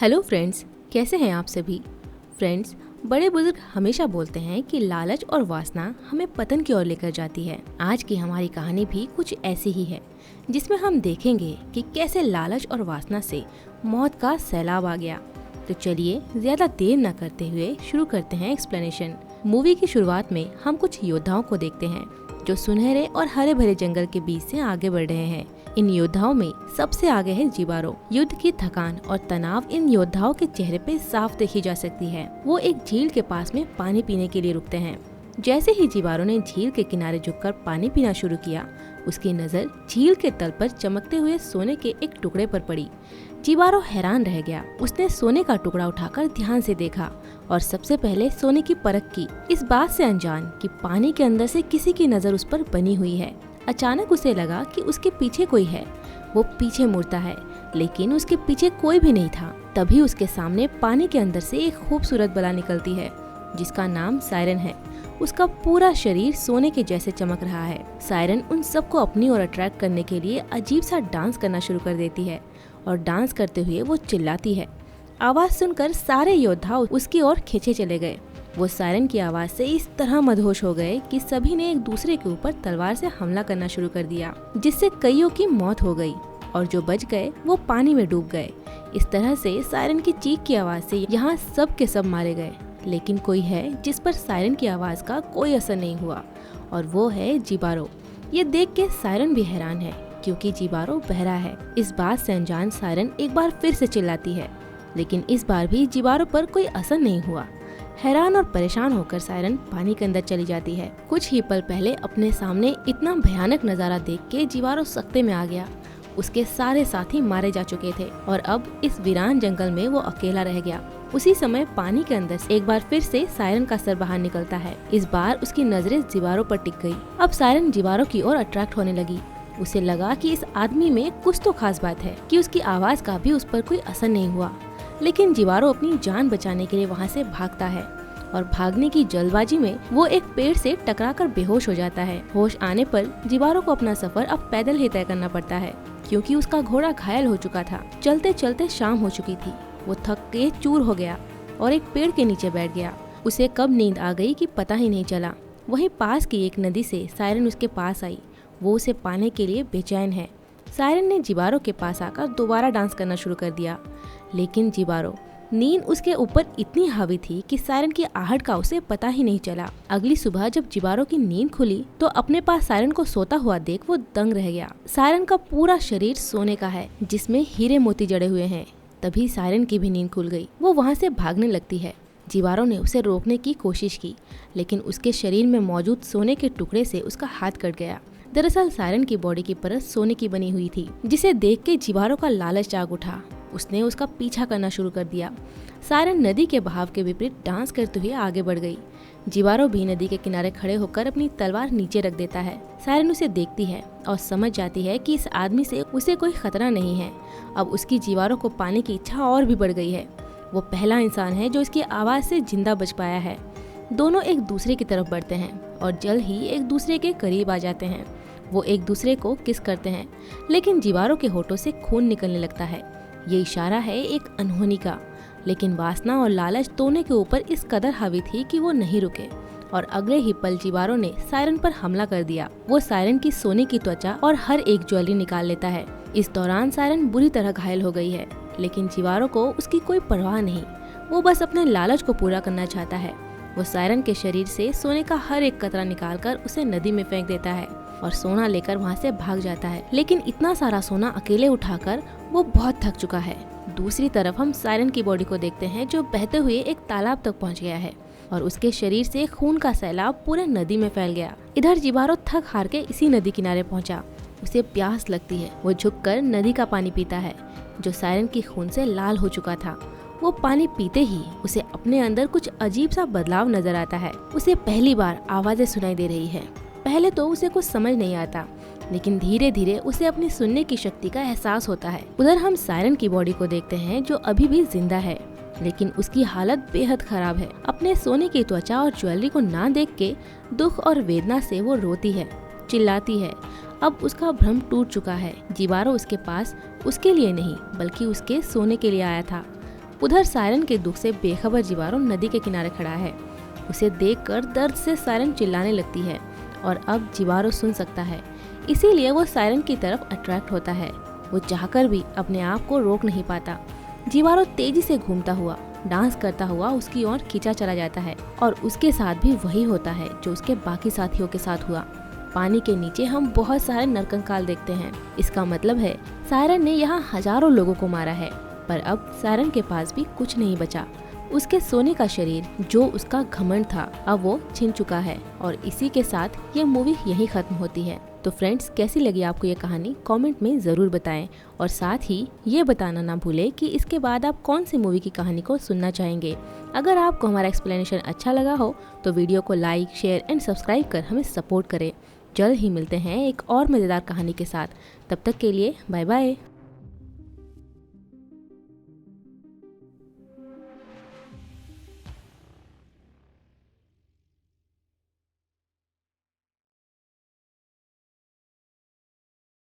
Hello friends, कैसे हैं आप सभी। फ्रेंड्स, बड़े बुजुर्ग हमेशा बोलते हैं कि लालच और वासना हमें पतन की ओर लेकर जाती है। आज की हमारी कहानी भी कुछ ऐसी ही है, जिसमें हम देखेंगे कि कैसे लालच और वासना से मौत का सैलाब आ गया। तो चलिए ज्यादा देर न करते हुए शुरू करते हैं एक्सप्लेनेशन। मूवी की शुरुआत में हम कुछ योद्धाओं को देखते हैं जो सुनहरे और हरे भरे जंगल के बीच से आगे बढ़ रहे हैं। इन योद्धाओं में सबसे आगे है जिबारो। युद्ध की थकान और तनाव इन योद्धाओं के चेहरे पे साफ देखी जा सकती है। वो एक झील के पास में पानी पीने के लिए रुकते हैं। जैसे ही जिबारो ने झील के किनारे झुककर पानी पीना शुरू किया, उसकी नजर झील के तल पर चमकते हुए सोने के एक टुकड़े पर पड़ी। जिबारो हैरान रह गया। उसने सोने का टुकड़ा उठाकर ध्यान से देखा और सबसे पहले सोने की परख की, इस बात से अनजान कि पानी के अंदर से किसी की नजर उस पर बनी हुई है। अचानक उसे लगा कि उसके पीछे कोई है। वो पीछे मुड़ता है, लेकिन उसके पीछे कोई भी नहीं था। तभी उसके सामने पानी के अंदर से एक खूबसूरत बला निकलती है, जिसका नाम सायरन है। उसका पूरा शरीर सोने के जैसे चमक रहा है। सायरन उन सबको अपनी ओर अट्रैक्ट करने के लिए अजीब सा डांस करना शुरू कर देती है और डांस करते हुए वो चिल्लाती है। आवाज सुनकर सारे योद्धा उसकी ओर खींचे चले गए। वो सायरन की आवाज से इस तरह मदहोश हो गए कि सभी ने एक दूसरे के ऊपर तलवार से हमला करना शुरू कर दिया, जिससे कईयों की मौत हो गई और जो बच गए वो पानी में डूब गए। इस तरह से सायरन की चीख की आवाज से यहाँ सब के सब मारे गए, लेकिन कोई है जिस पर सायरन की आवाज का कोई असर नहीं हुआ, और वो है जिबारो। ये देख के सायरन भी हैरान है, क्योंकि जिबारो बहरा है। इस बात से अनजान सायरन एक बार फिर से चिल्लाती है, लेकिन इस बार भी जिबारो पर कोई असर नहीं हुआ। हैरान और परेशान होकर सायरन पानी के अंदर चली जाती है। कुछ ही पल पहले अपने सामने इतना भयानक नजारा देख के जिबारो सख्ते में आ गया। उसके सारे साथी मारे जा चुके थे और अब इस वीरान जंगल में वो अकेला रह गया। उसी समय पानी के अंदर से एक बार फिर से सायरन का सर बाहर निकलता है। इस बार उसकी नजरें जिबारो पर टिक गई। अब सायरन जिबारो की ओर अट्रैक्ट होने लगी। उसे लगा कि इस आदमी में कुछ तो खास बात है कि उसकी आवाज का भी उस पर कोई असर नहीं हुआ। लेकिन जिबारो अपनी जान बचाने के लिए वहाँ से भागता है और भागने की जल्दबाजी में वो एक पेड़ से टकराकर बेहोश हो जाता है। होश आने पर जिबारो को अपना सफर अब पैदल ही तय करना पड़ता है, क्योंकि उसका घोड़ा घायल हो चुका था। चलते चलते शाम हो चुकी थी। वो थक के चूर हो गया और एक पेड़ के नीचे बैठ गया। उसे कब नींद आ गई कि पता ही नहीं चला। वहीं पास की एक नदी से सायरन उसके पास आई। वो उसे पाने के लिए बेचैन है। सायरन ने जिबारो के पास आकर दोबारा डांस करना शुरू कर दिया, लेकिन जिबारो नींद उसके ऊपर इतनी हावी थी कि सायरन की आहट का उसे पता ही नहीं चला। अगली सुबह जब जिबारो की नींद खुली तो अपने पास सायरन को सोता हुआ देख वो दंग रह गया। सायरन का पूरा शरीर सोने का है, जिसमें हीरे मोती जड़े हुए हैं। तभी सायरन की भी नींद खुल गई। वो वहाँ से भागने लगती है। जिबारो ने उसे रोकने की कोशिश की, लेकिन उसके शरीर में मौजूद सोने के टुकड़े से उसका हाथ कट गया। दरअसल सायरन की बॉडी की परत सोने की बनी हुई थी, जिसे देख के जिबारो का लालच जाग उठा। उसने उसका पीछा करना शुरू कर दिया। सायरन नदी के बहाव के विपरीत डांस करते हुए आगे बढ़ गई। जिबारो भी नदी के किनारे खड़े होकर अपनी तलवार नीचे रख देता है। सायरन उसे देखती है और समझ जाती है कि इस आदमी से उसे कोई खतरा नहीं है। अब उसकी जिबारो को पाने की इच्छा और भी बढ़ गई है। वो पहला इंसान है जो इसकी आवाज से जिंदा बच पाया है। दोनों एक दूसरे की तरफ बढ़ते हैं और जल्द ही एक दूसरे के करीब आ जाते हैं। वो एक दूसरे को किस करते हैं, लेकिन जिबारो के होठों से खून निकलने लगता है। ये इशारा है एक अनहोनी का, लेकिन वासना और लालच दोनों के ऊपर इस कदर हावी थी कि वो नहीं रुके और अगले ही पल जिबारो ने सायरन पर हमला कर दिया। वो सायरन की सोने की त्वचा और हर एक ज्वेलरी निकाल लेता है। इस दौरान सायरन बुरी तरह घायल हो गई है, लेकिन जिबारो को उसकी कोई परवाह नहीं। वो बस अपने लालच को पूरा करना चाहता है। वो सायरन के शरीर से सोने का हर एक कतरा निकालकर उसे नदी में फेंक देता है और सोना लेकर वहाँ से भाग जाता है। लेकिन इतना सारा सोना अकेले उठाकर वो बहुत थक चुका है। दूसरी तरफ हम सायरन की बॉडी को देखते हैं, जो बहते हुए एक तालाब तक पहुँच गया है और उसके शरीर से खून का सैलाब पूरे नदी में फैल गया। इधर जिबारो थक हार के इसी नदी किनारे पहुँचा। उसे प्यास लगती है। वो झुककर नदी का पानी पीता है, जो सायरन की खून से लाल हो चुका था। वो पानी पीते ही उसे अपने अंदर कुछ अजीब सा बदलाव नजर आता है। उसे पहली बार आवाजें सुनाई दे रही है। पहले तो उसे कुछ समझ नहीं आता, लेकिन धीरे धीरे उसे अपनी सुनने की शक्ति का एहसास होता है। उधर हम सायरन की बॉडी को देखते हैं, जो अभी भी जिंदा है, लेकिन उसकी हालत बेहद खराब है। अपने सोने की त्वचा और ज्वेलरी को ना देख के दुख और वेदना से वो रोती है, चिल्लाती है। अब उसका भ्रम टूट चुका है। जिबारो उसके पास उसके लिए नहीं, बल्कि उसके सोने के लिए आया था। उधर सायरन के दुख से बेखबर जिवारो नदी के किनारे खड़ा है। उसे देखकर दर्द से सायरन चिल्लाने लगती है और अब जिवारो सुन सकता है, इसीलिए वो सायरन की तरफ अट्रैक्ट होता है। वो चाहकर भी अपने आप को रोक नहीं पाता। जिवारो तेजी से घूमता हुआ, डांस करता हुआ उसकी ओर खींचा चला जाता है और उसके साथ भी वही होता है जो उसके बाकी साथियों के साथ हुआ। पानी के नीचे हम बहुत सारे नरकंकाल देखते हैं। इसका मतलब है सायरन ने यहाँ हजारों लोगों को मारा है, पर अब सायरन के पास भी कुछ नहीं बचा। उसके सोने का शरीर जो उसका घमंड था अब वो छिन चुका है और इसी के साथ ये मूवी यहीं खत्म होती है। तो फ्रेंड्स, कैसी लगी आपको ये कहानी कमेंट में ज़रूर बताएं और साथ ही ये बताना ना भूलें कि इसके बाद आप कौन सी मूवी की कहानी को सुनना चाहेंगे। अगर आपको हमारा एक्सप्लेनेशन अच्छा लगा हो तो वीडियो को लाइक, शेयर एंड सब्सक्राइब कर हमें सपोर्ट करें। जल्द ही मिलते हैं एक और मज़ेदार कहानी के साथ। तब तक के लिए बाय बाय।